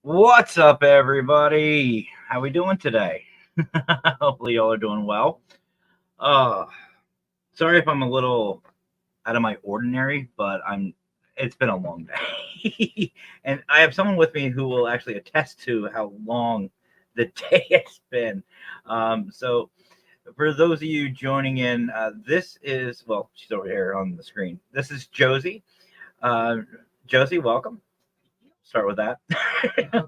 What's up, everybody? How we doing today? Hopefully, y'all are doing well. Uh, Sorry if I'm a little out of my ordinary, but It's been a long day, and I have someone with me who will actually attest to how long the day has been. So, for those of you joining in, this is she's over here on the screen. This is Josie. Josie, welcome. Start with that.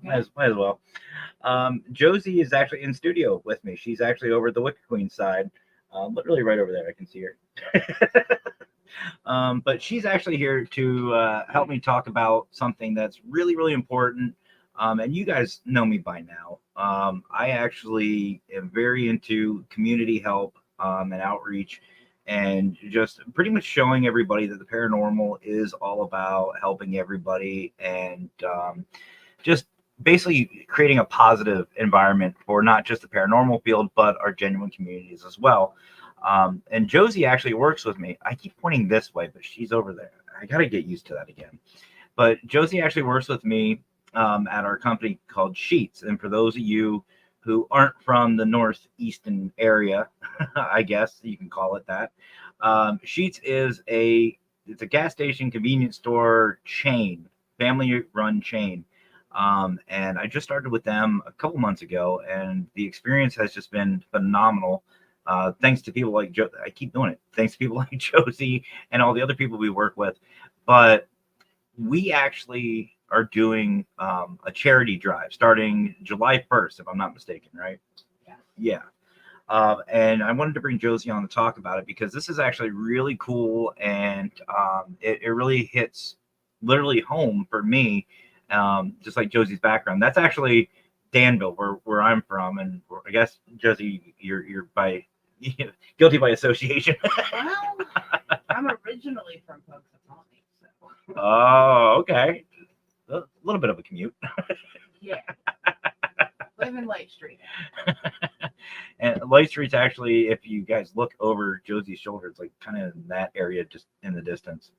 might as well. Josie is actually in studio with me. She's actually over at the Wicked Queen side, literally right over there. I can see her. But she's actually here to help me talk about something that's really, really important. And you guys know me by now. I actually am very into community help and outreach, and just pretty much showing everybody that the paranormal is all about helping everybody, and just basically creating a positive environment for not just the paranormal field, but our genuine communities as well. And Josie actually works with me. I keep pointing this way, but she's over there. I got to get used to that again. But Josie actually works with me at our company called Sheets. And for those of you who aren't from the northeastern area, I guess you can call it that, Sheets is it's a gas station convenience store chain, family run chain. And I just started with them a couple months ago, and the experience has just been phenomenal. Thanks to people like I keep doing it. Thanks to people like Josie and all the other people we work with. But we actually are doing a charity drive starting July 1st, if I'm not mistaken, right? Yeah. And I wanted to bring Josie on to talk about it because this is actually really cool, and it really hits literally home for me, just like Josie's background. That's actually Danville, where I'm from, and I guess Josie, you're guilty by association. Well, I'm originally from Punxsutawney, so. Oh, okay. A little bit of a commute. Yeah. Live in Light Street. And Light Street's actually, if you guys look over Josie's shoulder, it's like kind of in that area, just in the distance.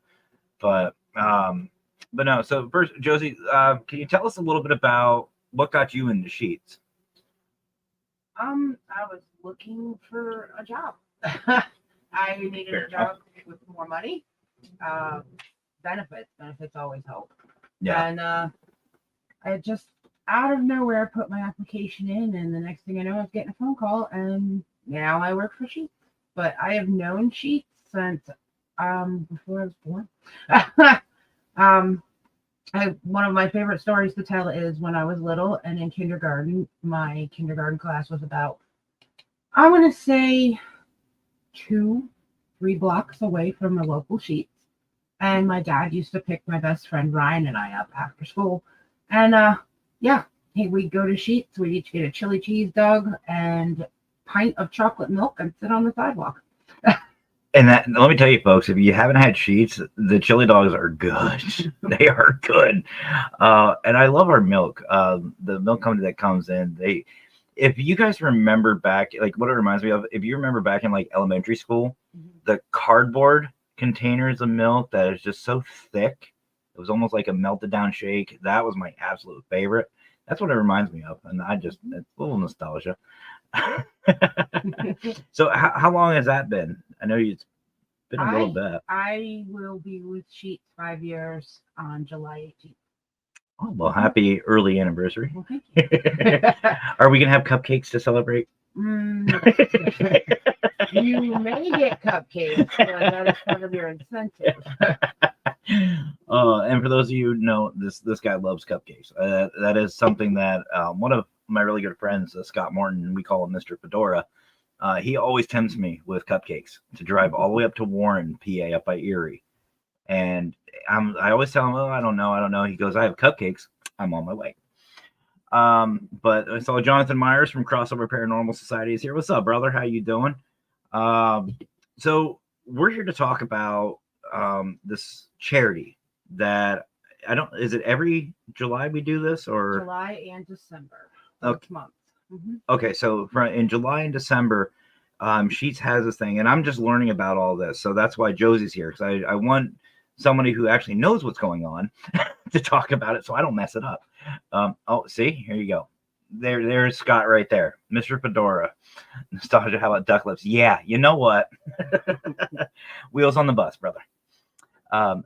But no. So first, Josie, can you tell us a little bit about what got you into Sheets? I was looking for a job. I needed a job with more money. Benefits always help. Yeah. And I just out of nowhere put my application in, and the next thing I know, I was getting a phone call, and now I work for Sheets. But I have known Sheets since before I was born. One of my favorite stories to tell is when I was little and in kindergarten. My kindergarten class was about, I want to say, 2-3 blocks away from the local Sheets. And my dad used to pick my best friend Ryan and I up after school. And Hey, we'd go to Sheets, we'd each get a chili cheese dog and pint of chocolate milk and sit on the sidewalk. And that, let me tell you, folks, if you haven't had Sheets, the chili dogs are good. They are good. And I love our milk. The milk company that comes in, if you guys remember back, like what it reminds me of, if you remember back in like elementary school, the cardboard containers of milk that is just so thick, it was almost like a melted down shake. That was my absolute favorite. That's what it reminds me of. And it's a little nostalgia. So how long has that been? I know it's been a little bit. I will be with Sheets 5 years on July 18th. Oh, well, happy early anniversary. Well, thank you. Are we gonna have cupcakes to celebrate? You may get cupcakes, but that is part of your incentive. And for those of you who know, this guy loves cupcakes. That is something that one of my really good friends, Scott Morton, we call him Mr. Fedora. He always tempts me with cupcakes to drive all the way up to Warren, PA, up by Erie. And I always tell him, oh, I don't know. He goes, I have cupcakes. I'm on my way. But I saw Jonathan Myers from Crossover Paranormal Society is here. What's up, brother? How you doing? So we're here to talk about this charity that is it every July we do this, or July and December? Okay. Month. Okay, so in July and December, Sheets has this thing, and I'm just learning about all this. So that's why Josie's here, because I want somebody who actually knows what's going on to talk about it so I don't mess it up. Oh, see, here you go. There's Scott right there, Mr. Fedora. Nostalgia, how about duck lips? Yeah, you know what? Wheels on the bus, brother.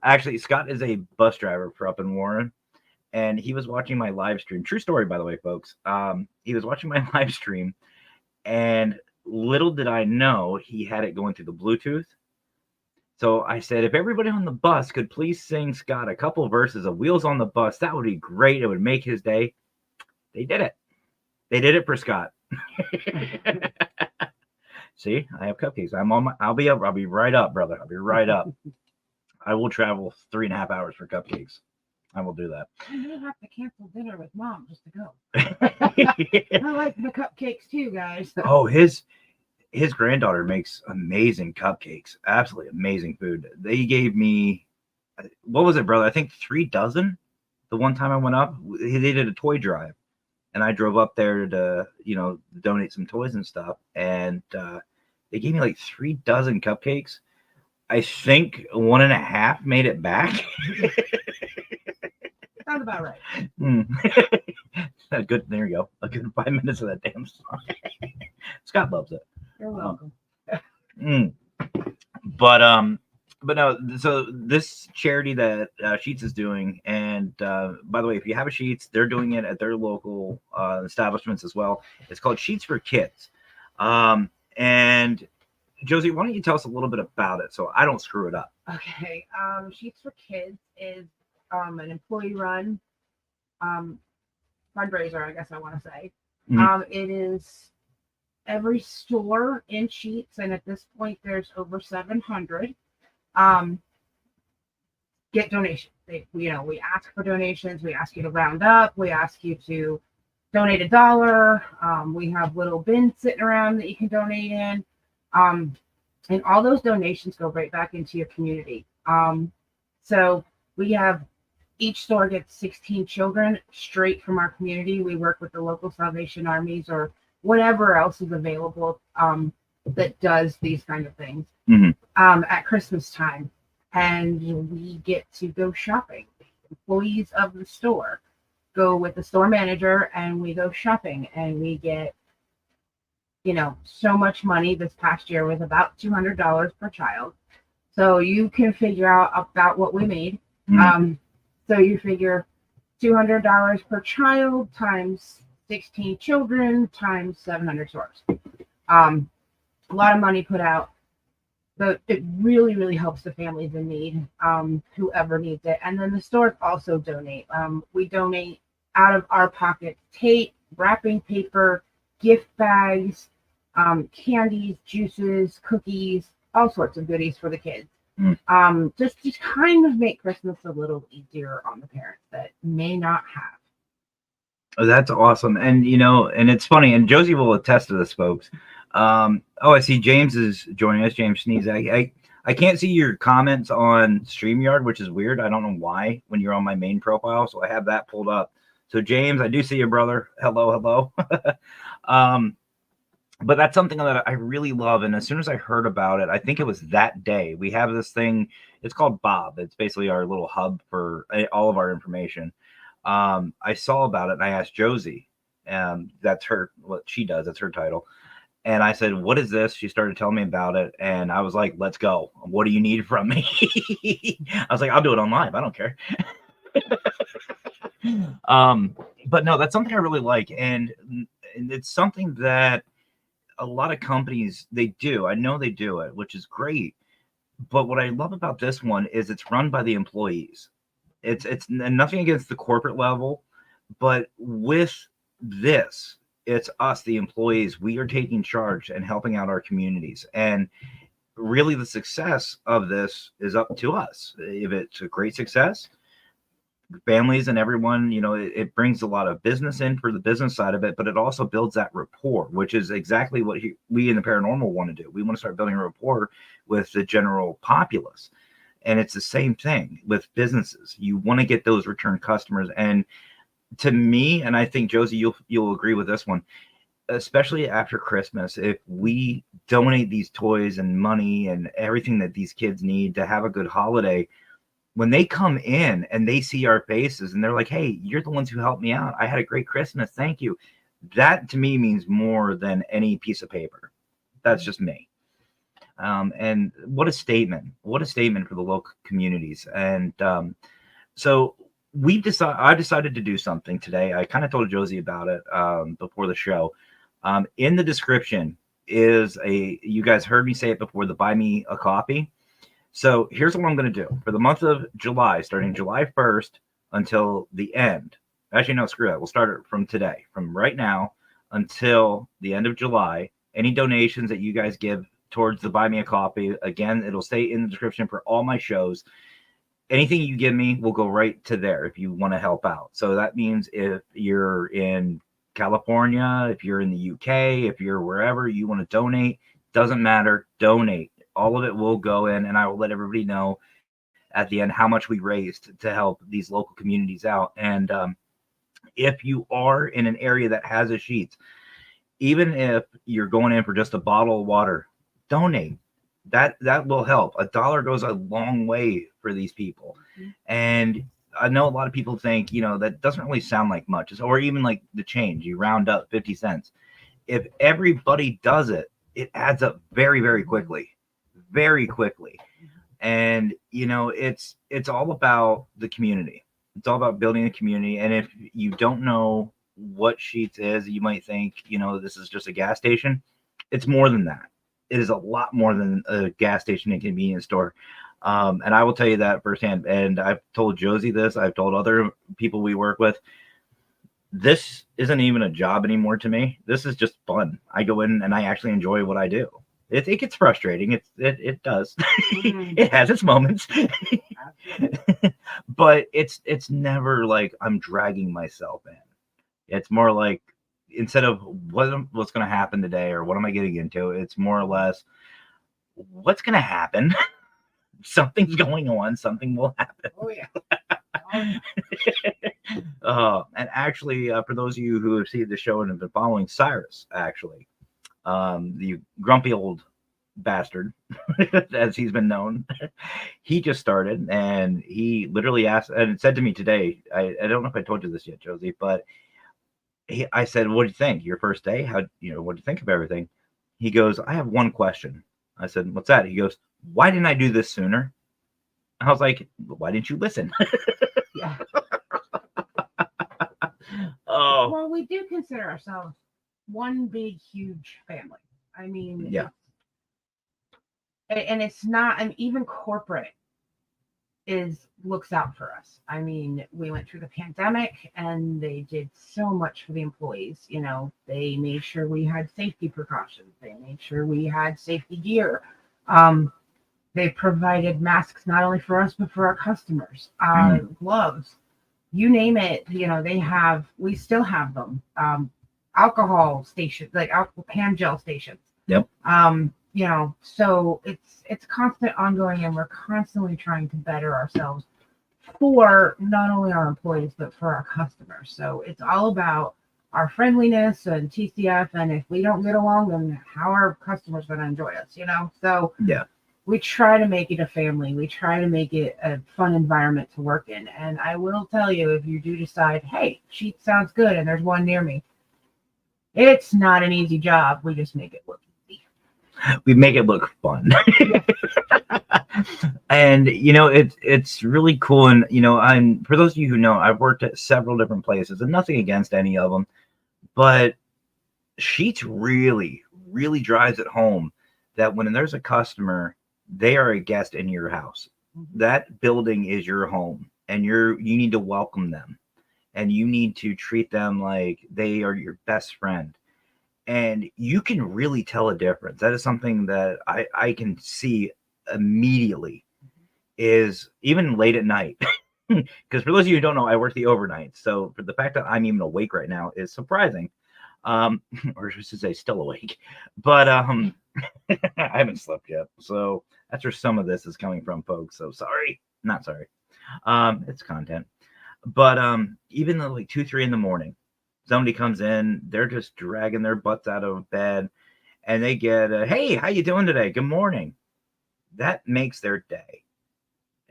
Actually, Scott is a bus driver for up in Warren, and he was watching my live stream. True story, by the way, folks. He was watching my live stream, and little did I know he had it going through the Bluetooth. So I said, if everybody on the bus could please sing Scott a couple verses of Wheels on the Bus, that would be great. It would make his day. They did it. They did it for Scott. See, I have cupcakes. I'll be up. I'll be right up, brother. I'll be right up. I will travel 3.5 hours for cupcakes. I will do that. I may have to cancel dinner with Mom just to go. I like the cupcakes too, guys. Oh, his granddaughter makes amazing cupcakes. Absolutely amazing food. They gave me, what was it, brother? I think 3 dozen. The one time I went up, they did a toy drive, and I drove up there to, donate some toys and stuff. And they gave me like 3 dozen cupcakes. I think 1.5 made it back. Sounds about right. Good. There you go. A good 5 minutes of that damn song. Scott loves it. You're welcome. But no. So this charity that Sheets is doing, and by the way, if you have a Sheets, they're doing it at their local establishments as well. It's called Sheets for Kids. And Josie, why don't you tell us a little bit about it so I don't screw it up? Okay. Sheets for Kids is an employee-run fundraiser, I guess I want to say. It is every store in Sheets, and at this point, there's over 700. Get donations. We ask for donations. We ask you to round up. We ask you to donate $1. We have little bins sitting around that you can donate in. And all those donations go right back into your community. So we have each store gets 16 children straight from our community. We work with the local Salvation Armies or whatever else is available that does these kind of things at Christmas time. And we get to go shopping. Employees of the store go with the store manager and we go shopping, and we get so much money. This past year was about $200 per child. So you can figure out about what we made. So you figure $200 per child times 16 children times 700 stores. A lot of money put out. But it really, really helps the families in need, whoever needs it. And then the stores also donate. We donate out of our pocket tape, wrapping paper, gift bags, candies, juices, cookies, all sorts of goodies for the kids. Just to kind of make Christmas a little easier on the parents that may not have. Oh, that's awesome. And and it's funny, and Josie will attest to this, folks. I see James is joining us. James Sneeze. I can't see your comments on StreamYard, which is weird. I don't know why when you're on my main profile. So I have that pulled up. So James, I do see you, brother. Hello, hello. But that's something that I really love. And as soon as I heard about it, I think it was that day. We have this thing. It's called Bob. It's basically our little hub for all of our information. I saw about it and I asked Josie, and that's what she does. That's her title. And I said, "What is this?" She started telling me about it, and I was like, "Let's go. What do you need from me?" I was like, "I'll do it on live. I don't care." But no, that's something I really like, and it's something that a lot of companies they do. I know they do it, which is great. But what I love about this one is it's run by the employees. It's nothing against the corporate level, but with this, it's us, the employees. We are taking charge and helping out our communities. And really, the success of this is up to us. If it's a great success, families and everyone, it brings a lot of business in for the business side of it, but it also builds that rapport, which is exactly what we in the paranormal want to do. We want to start building a rapport with the general populace. And it's the same thing with businesses. You want to get those return customers. And to me, and I think Josie, you'll agree with this one, especially after Christmas, if we donate these toys and money and everything that these kids need to have a good holiday, when they come in and they see our faces and they're like, "Hey, you're the ones who helped me out. I had a great Christmas. Thank you." That to me means more than any piece of paper. That's just me. And what a statement! What a statement for the local communities. And so I decided to do something today. I kind of told Josie about it before the show. In the description is you guys heard me say it before, the Buy Me a Coffee. So here's what I'm going to do for the month of July, starting July 1st until the end. Actually, no, screw that. We'll start it from today, from right now until the end of July. Any donations that you guys give towards the Buy Me a Coffee, again, it'll stay in the description for all my shows. Anything you give me will go right to there if you want to help out. So that means if you're in California, if you're in the UK, if you're wherever you want to donate, doesn't matter, donate. All of it will go in, and I will let everybody know at the end how much we raised to help these local communities out. And if you are in an area that has a Sheetz, even if you're going in for just a bottle of water, donate. That will help. $1 goes a long way for these people. Mm-hmm. And I know a lot of people think, that doesn't really sound like much, or even like the change, you round up 50 cents. If everybody does it, it adds up very, very quickly. Very quickly. And it's all about the community. It's all about building a community. And if you don't know what Sheetz is, you might think this is just a gas station. It's more than that. It is a lot more than a gas station and convenience store. And I will tell you that firsthand. And I've told Josie this, I've told other people we work with, this isn't even a job anymore to me. This is just fun. I go in and I actually enjoy what I do. It gets frustrating. It does. Mm-hmm. It has its moments. But it's never like I'm dragging myself in. It's more like, instead of what's going to happen today or what am I getting into, it's more or less what's going to happen. Something's going on. Something will happen. Oh yeah. And actually, for those of you who have seen the show and have been following Cyrus, actually, the grumpy old bastard, as he's been known, he just started, and he literally asked and said to me today, I don't know if I told you this yet, Josie, but I said, "What do you think? Your first day? What do you think of everything?" He goes, "I have one question." I said, "What's that?" He goes, "Why didn't I do this sooner?" I was like, "Why didn't you listen?" Yeah. Oh. Well, we do consider ourselves one big, huge family. I mean, yeah. And it's not, and even corporate looks out for us. I mean, we went through the pandemic and they did so much for the employees. They made sure we had safety precautions. They made sure we had safety gear. They provided masks not only for us but for our customers, gloves. you name it, we still have them. Alcohol stations, like hand gel stations. Yep. So it's constant ongoing, and we're constantly trying to better ourselves for not only our employees but for our customers. So it's all about our friendliness and TCF, and if we don't get along, then how are customers going to enjoy us? So Yeah. We try to make it a family. We try to make it a fun environment to work in. And I will tell you, if you do decide, hey, Sheetz sounds good and there's one near me, it's not an easy job. We just make it look easy. We make it look fun. And it's really cool. And I'm, for those of you who know, I've worked at several different places, and nothing against any of them, but Sheetz really, really drives it home that when there's a customer, they are a guest in your house. Mm-hmm. That building is your home, and you need to welcome them, and you need to treat them like they are your best friend. And you can really tell a difference. That is something that I can see immediately, is even late at night. Because for those of you who don't know, I work the overnight. So for the fact that I'm even awake right now is surprising. Or just to say still awake. But I haven't slept yet. So that's where some of this is coming from, folks. So sorry. Not sorry. It's content. But even though like 2, 3 in the morning, somebody comes in, they're just dragging their butts out of bed, and they get a, hey, how you doing today? Good morning. That makes their day.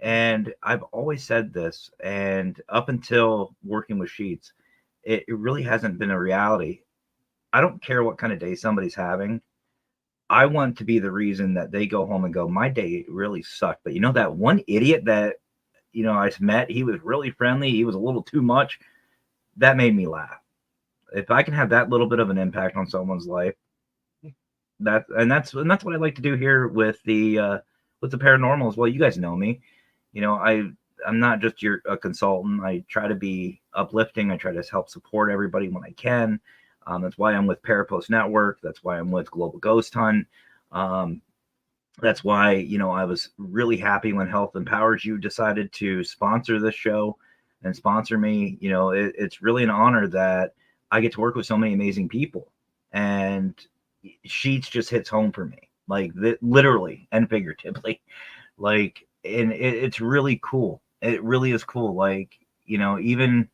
And I've always said this, and up until working with Sheetz, it really hasn't been a reality. I don't care what kind of day somebody's having. I want to be the reason that they go home and go, my day really sucked. But that one idiot that, I met, he was really friendly. He was a little too much. That made me laugh. If I can have that little bit of an impact on someone's life, that's what I like to do here with the paranormal as well. You guys know me. I'm not just a consultant. I try to be uplifting. I try to help support everybody when I can. That's why I'm with Parapost Network. That's why I'm with Global Ghost Hunt. That's why, I was really happy when Health Empowers You decided to sponsor this show and sponsor me. It's really an honor that I get to work with so many amazing people, and Sheetz just hits home for me, like literally and figuratively, like, and it's really cool. It really is cool. Like, even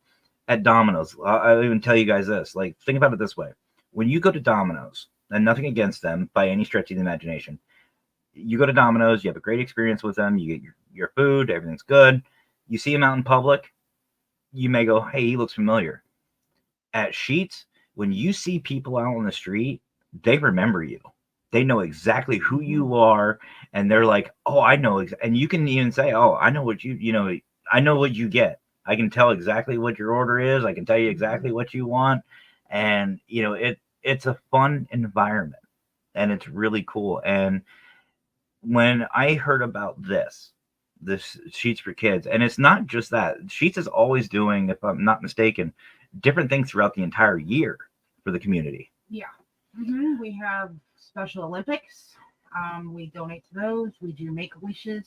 at Domino's, I'll even tell you guys this, like, think about it this way. When you go to Domino's, and nothing against them by any stretch of the imagination, you go to Domino's, you have a great experience with them, you get your food, everything's good. You see him out in public, you may go, hey, he looks familiar. At Sheetz, when you see people out on the street, they remember you. They know exactly who you are, and they're like, oh, I know. And you can even say, oh, I know what I know what you get. I can tell exactly what your order is. I can tell you exactly what you want. And, it's a fun environment, and it's really cool. And when I heard about this Sheetz for Kids, and it's not just that. Sheetz is always doing, if I'm not mistaken, different things throughout the entire year for the community. Yeah. Mm-hmm. We have Special Olympics. We donate to those. We do Make-A-Wishes.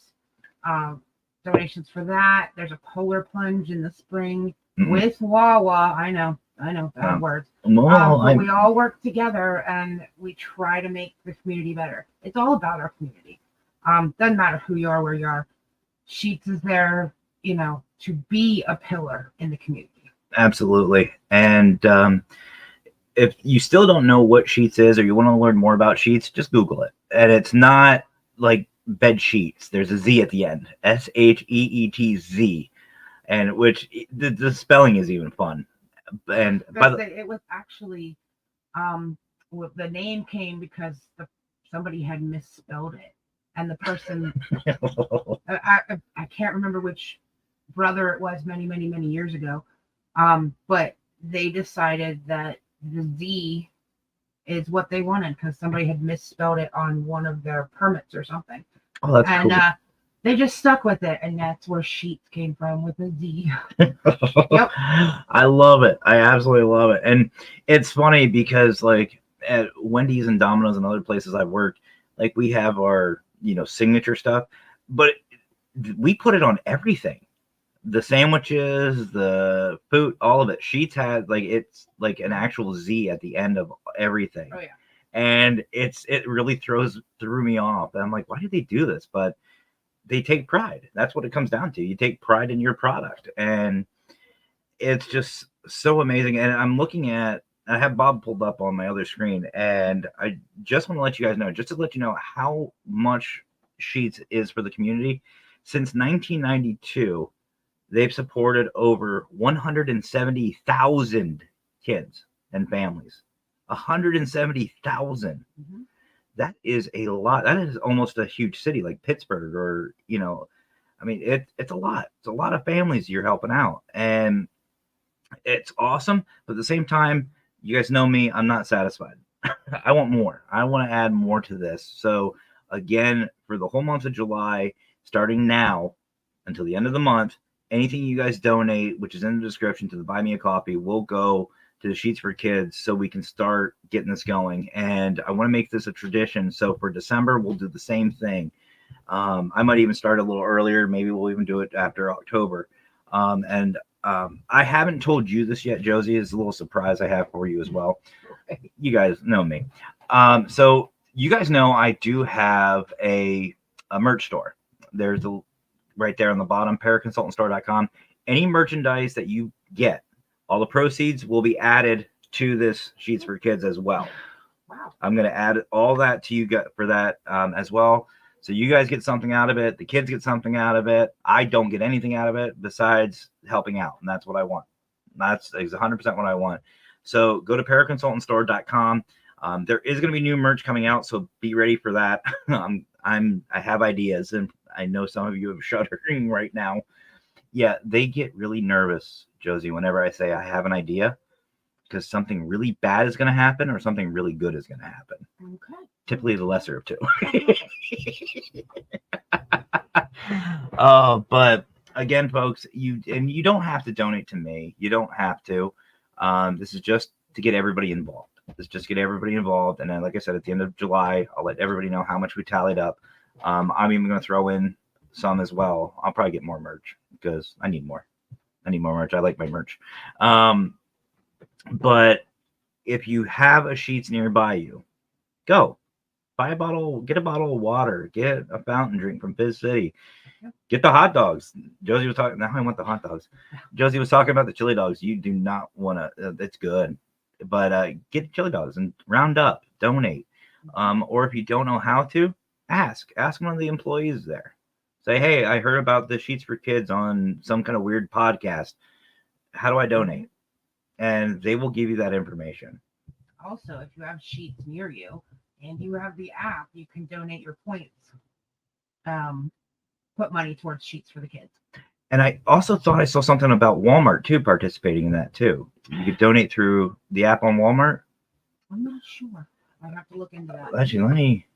Donations for that. There's a polar plunge in the spring with Wawa. I know, bad words. But we all work together, and we try to make the community better. It's all about our community. Doesn't matter who you are, where you are. Sheetz is there, to be a pillar in the community. Absolutely. And if you still don't know what Sheetz is, or you want to learn more about Sheetz, just Google it. And it's not like bed sheets. There's a Z at the end. SHEETZ. And which the spelling is even fun. And it was actually the name came because somebody had misspelled it, and the person I can't remember which brother it was many years ago, but they decided that the Z is what they wanted because somebody had misspelled it on one of their permits or something. Oh, that's cool. They just stuck with it, and that's where Sheetz came from, with a Z. Yep. I love it. I absolutely love it. And it's funny because, like, at Wendy's and Domino's and other places I've worked, like, we have our, signature stuff, but we put it on everything. the sandwiches, the food, all of it. Sheets had like it's like an actual Z at the end of everything. Oh yeah. And it really threw me off. And I'm like, why do they do this? But they take pride. That's what it comes down to. You take pride in your product, and it's just so amazing. And I have Bob pulled up on my other screen, and I just want to let you guys know, just to let you know how much Sheets is for the community. Since 1992, they've supported over 170,000 kids and families. 170,000. Mm-hmm. That is a lot. That is almost a huge city like Pittsburgh, or I mean, it's a lot. It's a lot of families you're helping out, and it's awesome. But at the same time, you guys know me. I'm not satisfied. I want more. I want to add more to this. So again, for the whole month of July, starting now until the end of the month, anything you guys donate, which is in the description to the Buy Me a Coffee, will go to the Sheets for Kids so we can start getting this going. And I want to make this a tradition. So for December, we'll do the same thing. I might even start a little earlier. Maybe we'll even do it after October. I haven't told you this yet, Josie. It's a little surprise I have for you as well. You guys know me. So you guys know I do have a merch store. There's right there on the bottom, paraconsultantstore.com. Any merchandise that you get, all the proceeds will be added to this Sheets for Kids as well. Wow. I'm going to add all that to you for that as well. So you guys get something out of it. The kids get something out of it. I don't get anything out of it besides helping out. And that's what I want. That's 100% what I want. So go to paraconsultantstore.com. There is going to be new merch coming out, so be ready for that. I have ideas, and I know some of you are shuddering right now. Yeah, they get really nervous, Josie, whenever I say I have an idea, because something really bad is going to happen or something really good is going to happen. Okay. Typically the lesser of two. But again, folks, you don't have to donate to me. You don't have to. This is just to get everybody involved. And then, like I said, at the end of July, I'll let everybody know how much we tallied up. I'm even going to throw in some as well. I'll probably get more merch because I need more. Merch. I like my merch. But if you have a Sheets nearby you, go buy a bottle, get a bottle of water, get a fountain drink from Fizz City, get the hot dogs. Josie was talking. Now I want the hot dogs. Josie was talking about the chili dogs. You do not want to. It's good, but get chili dogs and round up, donate. Or if you don't know how to, ask one of the employees there. Say, hey, I heard about the Sheets for Kids on some kind of weird podcast. How do I donate? And they will give you that information. Also, if you have Sheets near you and you have the app, you can donate your points. Put money towards Sheets for the Kids. And I also thought I saw something about Walmart too, participating in that too. You could donate through the app on Walmart. I'm not sure. I have to look into that. Actually,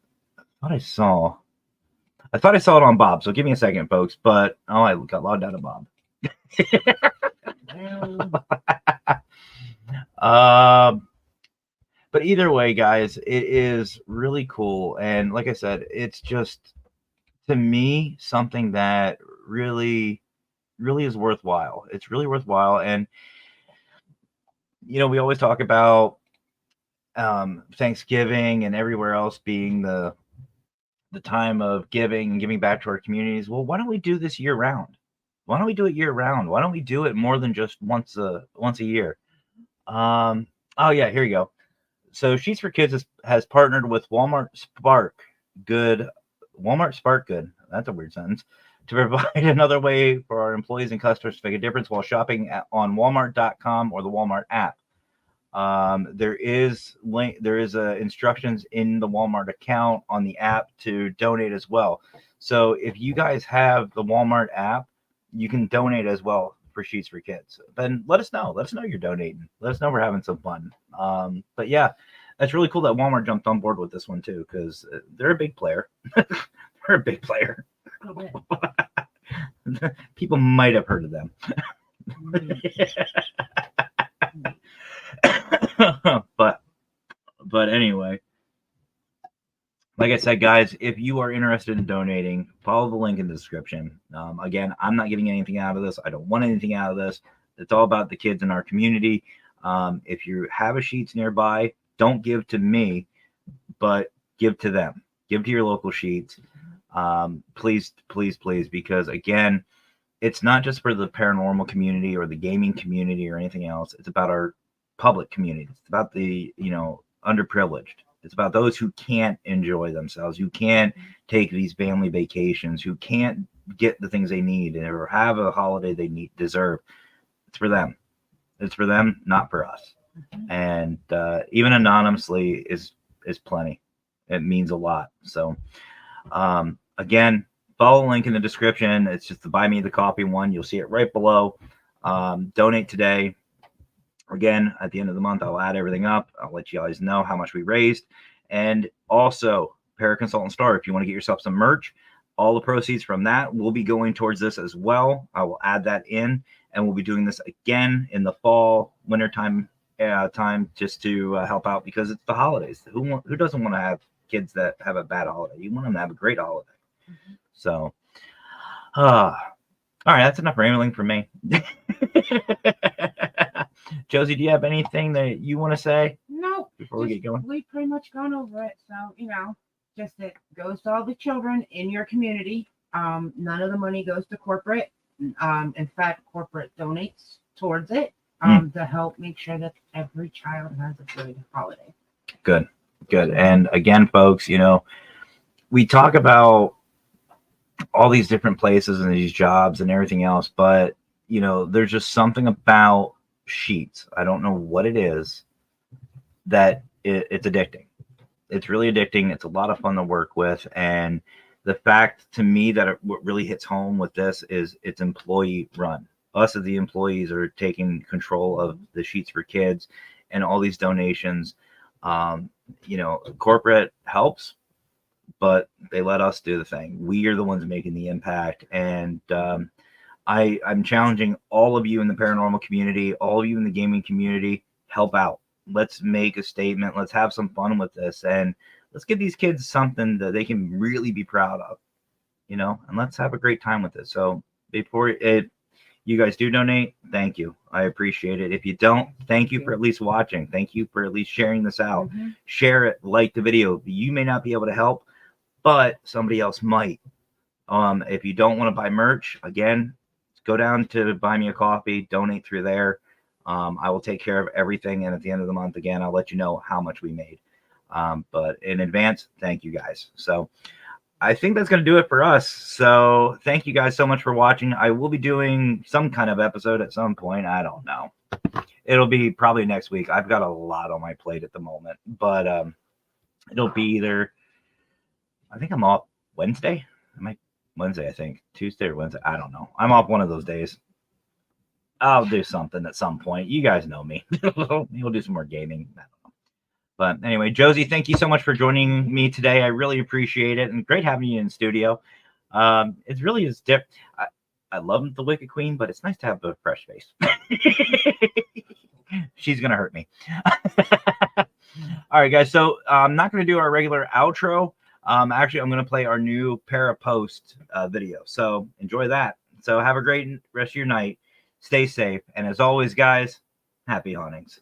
I thought I saw it on Bob. So give me a second, folks. But I got logged out of Bob. But either way, guys, it is really cool. And like I said, it's just, to me, something that really, really is worthwhile. It's really worthwhile. And, we always talk about Thanksgiving and everywhere else being the time of giving and giving back to our communities. Well, why don't we do this year round? Why don't we do it year round? Why don't we do it more than just once a year? Oh yeah, here you go. So Sheets for Kids has partnered with Walmart Spark Good. That's a weird sentence. To provide another way for our employees and customers to make a difference while shopping on Walmart.com or the Walmart app. There is instructions in the Walmart account on the app to donate as well. So if you guys have the Walmart app, you can donate as well for Sheets for Kids. Then let us know. Let us know you're donating. Let us know we're having some fun. But yeah, that's really cool that Walmart jumped on board with this one too, because they're a big player. They're a big player. People might have heard of them. but anyway, like I said, guys, if you are interested in donating, follow the link in the description. Again, I'm not getting anything out of this. I don't want anything out of this. It's all about the kids in our community. If you have a Sheetz nearby, don't give to me, but give to them. Give to your local Sheetz. Please, please, please, because again, it's not just for the paranormal community or the gaming community or anything else. It's about our public community. It's about the, underprivileged. It's about those who can't enjoy themselves, who can't take these family vacations, who can't get the things they need or have a holiday they deserve. It's for them. It's for them, not for us. And even anonymously is plenty. It means a lot. So again, follow the link in the description. It's just the Buy Me the Coffee one. You'll see it right below. Donate today. Again, at the end of the month, I'll add everything up. I'll let you guys know how much we raised. And also, Paraconsultant Star, if you want to get yourself some merch, all the proceeds from that will be going towards this as well. I will add that in, and we'll be doing this again in the fall, wintertime time, just to help out because it's the holidays. Who doesn't want to have kids that have a bad holiday? You want them to have a great holiday. So, all right, that's enough rambling from me. Josie, do you have anything that you want to say? No. Before we get going, we've pretty much gone over it. So, just it goes to all the children in your community. None of the money goes to corporate. In fact, corporate donates towards it to help make sure that every child has a good holiday. Good. And again, folks, we talk about all these different places and these jobs and everything else, but there's just something about Sheetz. I don't know what it is that it's addicting. It's really addicting. It's a lot of fun to work with. And the fact to me that what really hits home with this is it's employee run. Us as the employees are taking control of the Sheetz for Kids and all these donations. Corporate helps, but they let us do the thing. We are the ones making the impact. And I'm challenging all of you in the paranormal community, all of you in the gaming community, help out. Let's make a statement. Let's have some fun with this. And let's give these kids something that they can really be proud of, and let's have a great time with this. So before you guys do donate, thank you. I appreciate it. If you don't, thank you for at least watching. Thank you for at least sharing this out. Share it, like the video. You may not be able to help, but somebody else might. If you don't want to buy merch, again, go down to Buy Me a Coffee, donate through there. I will take care of everything. And at the end of the month, again, I'll let you know how much we made. But in advance, thank you guys. So I think that's going to do it for us. So thank you guys so much for watching. I will be doing some kind of episode at some point. I don't know. It'll be probably next week. I've got a lot on my plate at the moment, but it'll be either, I think I'm off Wednesday. Wednesday, I think. Tuesday or Wednesday. I don't know. I'm off one of those days. I'll do something at some point. You guys know me. We'll do some more gaming. I don't know. But anyway, Josie, thank you so much for joining me today. I really appreciate it. And great having you in studio. It really is different. I love the Wicked Queen, but it's nice to have a fresh face. She's going to hurt me. All right, guys. So I'm not going to do our regular outro. Actually, I'm going to play our new Parapost video. So enjoy that. So have a great rest of your night. Stay safe. And as always, guys, happy hauntings.